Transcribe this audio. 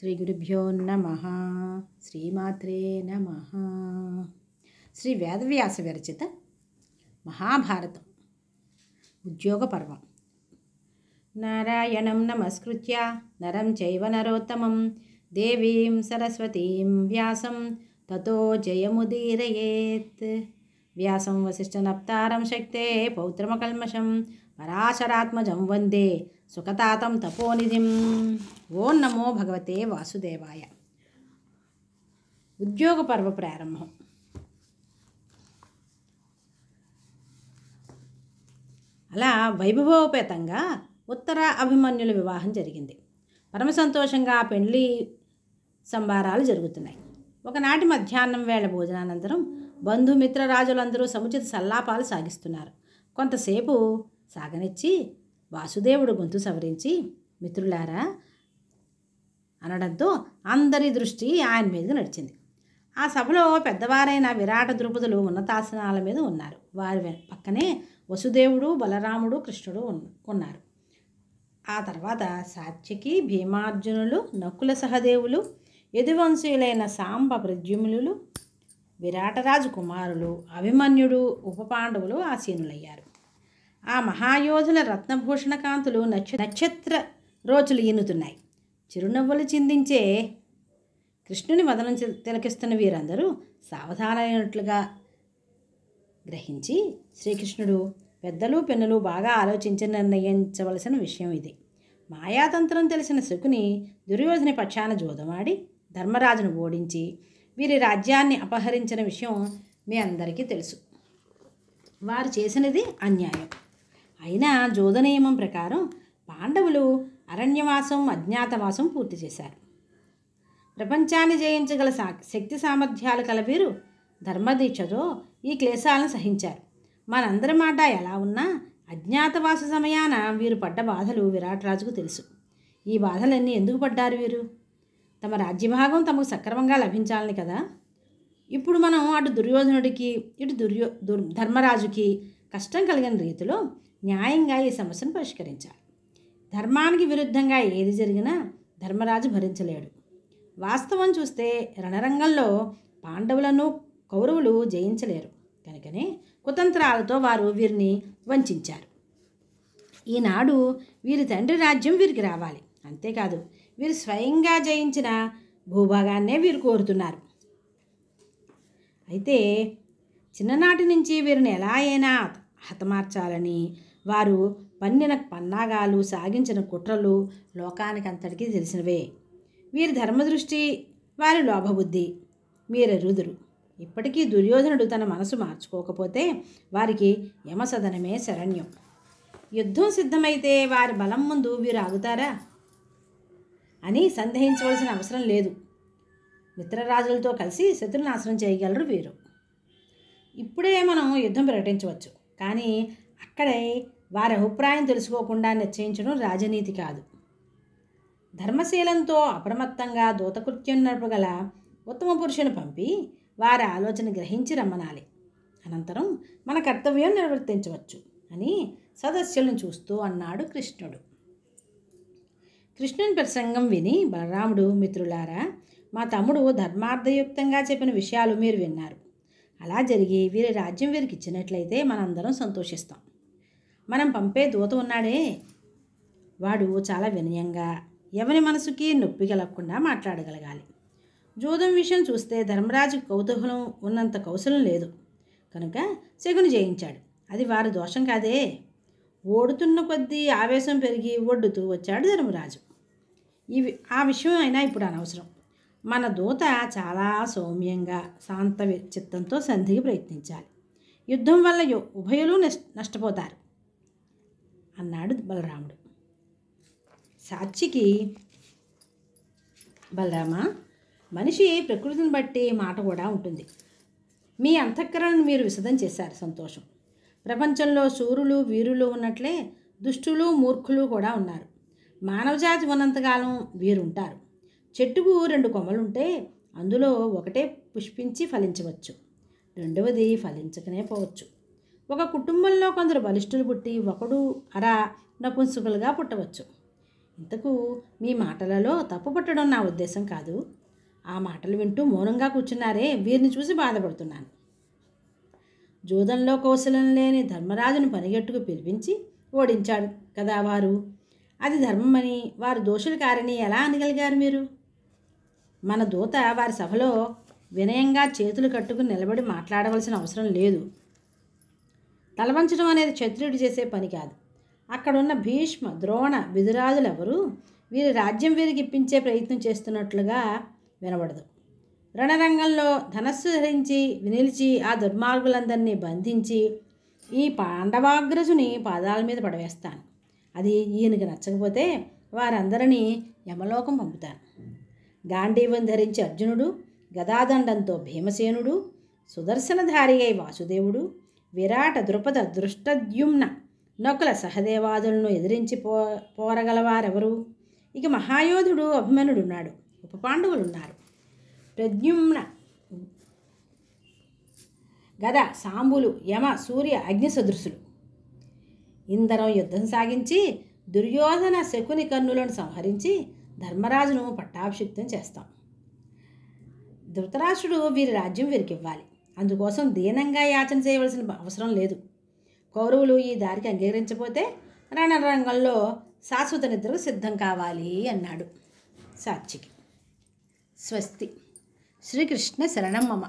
శ్రీ గురుభ్యో నమః. శ్రీమాత్రే నమః. శ్రీ వేదవ్యాస విరచిత మహాభారతం ఉద్యోగ పర్వం. నారాయణం నమస్కృత్య నరం చైవ నరోత్తమం దేవీం సరస్వతీం వ్యాసం తతో జయముదీరయేత్. వ్యాసం వసిష్ఠనప్తారం శక్తే పౌత్రమకల్మషం పరాశరాత్మజం వందే సుఖతాతం తపోనిధిం. ఓం నమో భగవతే వాసుదేవాయ. ఉద్యోగ పర్వ ప్రారంభం. అలా వైభవోపేతంగా ఉత్తర అభిమన్యుల వివాహం జరిగింది. పరమ సంతోషంగా పెళ్లి సంబారాలు జరుగుతున్నాయి. ఒకనాటి మధ్యాహ్నం వేళ భోజనానంతరం బంధుమిత్రరాజులందరూ సముచిత సల్లాపాలు సాగిస్తున్నారు. కొంతసేపు సాగనిచ్చి వాసుదేవుడు గొంతు సవరించి మిత్రులారా అనడంతో అందరి దృష్టి ఆయన మీదకి నడిచింది. ఆ సభలో పెద్దవారైన విరాట ద్రుపదులు ఉన్నతాసనాల మీద ఉన్నారు. వారి పక్కనే వసుదేవుడు, బలరాముడు, కృష్ణుడు ఉన్నారు. ఆ తర్వాత సాత్యకి, భీమార్జునులు, నకుల సహదేవులు, యదువంశీయులైన సాంబ ప్రద్యుమ్నులు, విరాటరాజు కుమారులు, అభిమన్యుడు, ఉపపాండవులు ఆసీనులయ్యారు. ఆ మహాయోధుల రత్నభూషణ కాంతులు నక్షత్ర రోజులు ఈనుతున్నాయి. చిరునవ్వులు చిందించే కృష్ణుని వదనం తిలకిస్తున్న వీరందరూ సావధానమైనట్లుగా గ్రహించి శ్రీకృష్ణుడు పెద్దలు పెన్నులు బాగా ఆలోచించి నిర్ణయించవలసిన విషయం ఇది. మాయాతంత్రం తెలిసిన శకుని దుర్యోధని పక్షాన జోదమాడి ధర్మరాజును ఓడించి వీరి రాజ్యాన్ని అపహరించిన విషయం మీ అందరికీ తెలుసు. వారు చేసినది అన్యాయం. అయినా జోద నియమం ప్రకారం పాండవులు అరణ్యవాసం, అజ్ఞాతవాసం పూర్తి చేశారు. ప్రపంచాన్ని జయించగల శక్తి సామర్థ్యాలు కల వీరు ధర్మదీక్షతో ఈ క్లేశాలను సహించారు. మనందరి మాట ఎలా ఉన్నా అజ్ఞాతవాస సమయాన వీరు పడ్డ బాధలు విరాటరాజుకు తెలుసు. ఈ బాధలన్నీ ఎందుకు పడ్డారు వీరు? తమ రాజ్యభాగం తమకు సక్రమంగా లభించాలని కదా. ఇప్పుడు మనం అటు దుర్యోధనుడికి ఇటు ధర్మరాజుకి కష్టం కలిగిన రీతిలో న్యాయంగా ఈ సమస్యను పరిష్కరించాలి. ధర్మానికి విరుద్ధంగా ఏది జరిగినా ధర్మరాజు భరించలేడు. వాస్తవం చూస్తే రణరంగంలో పాండవులను కౌరవులు జయించలేరు. కనుకనే కుతంత్రాలతో వారు వీరిని వంచారు. ఈనాడు వీరి తండ్రి రాజ్యం వీరికి రావాలి. అంతేకాదు వీరు స్వయంగా జయించిన భూభాగాన్నే వీరు కోరుతున్నారు. అయితే చిన్ననాటి నుంచి వీరిని ఎలా అయినా హతమార్చాలని వారు పన్నిన పన్నాగాలు, సాగించిన కుట్రలు లోకానికి అంతటికీ తెలిసినవే. వీరి ధర్మదృష్టి, వారి లోభబుద్ధి మీరెరుదురు. ఇప్పటికీ దుర్యోధనుడు తన మనసు మార్చుకోకపోతే వారికి యమసదనమే శరణ్యం. యుద్ధం సిద్ధమైతే వారి బలం ముందు వీరు ఆగుతారా అని సందేహించవలసిన అవసరం లేదు. మిత్రరాజులతో కలిసి శత్రునాశనం చేయగలరు వీరు. ఇప్పుడే మనం యుద్ధం ప్రకటించవచ్చు, కానీ అక్కడే వారి అభిప్రాయం తెలుసుకోకుండా నిశ్చయించడం రాజనీతి కాదు. ధర్మశీలంతో అప్రమత్తంగా దూతకృత్యం నడపగల ఉత్తమ పురుషుని పంపి వారి ఆలోచన గ్రహించి రమ్మనాలి. అనంతరం మన కర్తవ్యం నిర్వర్తించవచ్చు అని సదస్యులను చూస్తూ అన్నాడు కృష్ణుడు. కృష్ణుని ప్రసంగం విని బలరాముడు, మిత్రులారా, మా తమ్ముడు ధర్మార్థయుక్తంగా చెప్పిన విషయాలు మీరు విన్నారు. అలా జరిగి వీరి రాజ్యం వీరికి ఇచ్చినట్లయితే మనందరం సంతోషిస్తాం. మనం పంపే దూత ఉన్నాడే, వాడు చాలా వినయంగా ఎవరి మనసుకి నొప్పి కలగకుండా మాట్లాడగలగాలి. జూదం విషయం చూస్తే ధర్మరాజు కౌతూహలం ఉన్నంత కౌశలం లేదు కనుక శకుని జయించాడు. అది వారి దోషం కాదే. ఓడుతున్న కొద్దీ ఆవేశం పెరిగి ఒడ్డుతూ వచ్చాడు ధర్మరాజు. ఆ విషయం అయినా ఇప్పుడు అనవసరం. మన దూత చాలా సౌమ్యంగా శాంత చిత్తంతో సంధికి ప్రయత్నించాలి. యుద్ధం వల్ల ఉభయులు నష్టపోతారు అన్నాడు బలరాముడు. సాత్యకి, బలరామ, మనిషి ప్రకృతిని బట్టి మాట కూడా ఉంటుంది. మీ అంతఃకరణను మీరు విశదం చేశారు, సంతోషం. ప్రపంచంలో శూరులు, వీరులు ఉన్నట్లే దుష్టులు, మూర్ఖులు కూడా ఉన్నారు. మానవజాతి ఉన్నంతకాలం వీరుంటారు. చెట్టుకు 2 కొమ్మలుంటే అందులో ఒకటే పుష్పించి ఫలించవచ్చు, రెండవది ఫలించకనే పోవచ్చు. ఒక కుటుంబంలో కొందరు బలిష్ఠులు పుట్టి ఒకడు నపుంసకులుగా పుట్టవచ్చు. ఇంతకు మీ మాటలలో తప్పు పట్టడం నా ఉద్దేశం కాదు. ఆ మాటలు వింటూ మౌనంగా కూర్చున్నారే, వీరిని చూసి బాధపడుతున్నాను. జూదంలో కౌశలం లేని ధర్మరాజును పనిగట్టుకు పిలిపించి ఓడించాడు కదా వారు. అది ధర్మమని, వారు దోషులు కారని ఎలా అనగలిగారు మీరు? మన దూత వారి సభలో వినయంగా చేతులు కట్టుకుని నిలబడి మాట్లాడవలసిన అవసరం లేదు. తలవంచడం అనేది క్షత్రియుడు చేసే పని కాదు. అక్కడున్న భీష్మ, ద్రోణ, విదురాదులెవరూ వీరి రాజ్యం వీరికి ఇప్పించే ప్రయత్నం చేస్తున్నట్లుగా వినబడదు. రణరంగంలో ధనస్సు ధరించి నిలిచి ఆ దుర్మార్గులందరినీ బంధించి ఈ పాండవాగ్రజుని పాదాల మీద పడవేస్తాను. అది ఈయనకి నచ్చకపోతే వారందరినీ యమలోకం పంపుతాను. గాంధీవం ధరించి అర్జునుడు, గదాదండంతో భీమసేనుడు, సుదర్శనధారి అయి వాసుదేవుడు, విరాట, ద్రుపద, దృష్టద్యుమ్న, నకుల, సహదేవాదులను ఎదిరించి పోరగలవారెవరు? ఇక మహాయోధుడు అభిమన్యుడున్నాడు, ఉపపాండవులున్నారు, ప్రద్యుమ్న, గద, సాంబులు, యమ, సూర్య, అగ్ని సదృశులు. ఇందరం యుద్ధం సాగించి దుర్యోధన, శకుని కన్నులను సంహరించి ధర్మరాజును పట్టాభిషిక్తం చేస్తాం. ధృతరాష్ట్రుడు వీరి రాజ్యం వీరికి ఇవ్వాలి. అందుకోసం దీనంగా యాచన చేయవలసిన అవసరం లేదు. కౌరవులు ఈ దారికి అంగీకరించకపోతే రణరంగంలో శాశ్వత నిద్రకు సిద్ధం కావాలి అన్నాడు సాత్వికి. స్వస్తి. శ్రీకృష్ణ శరణం మమ.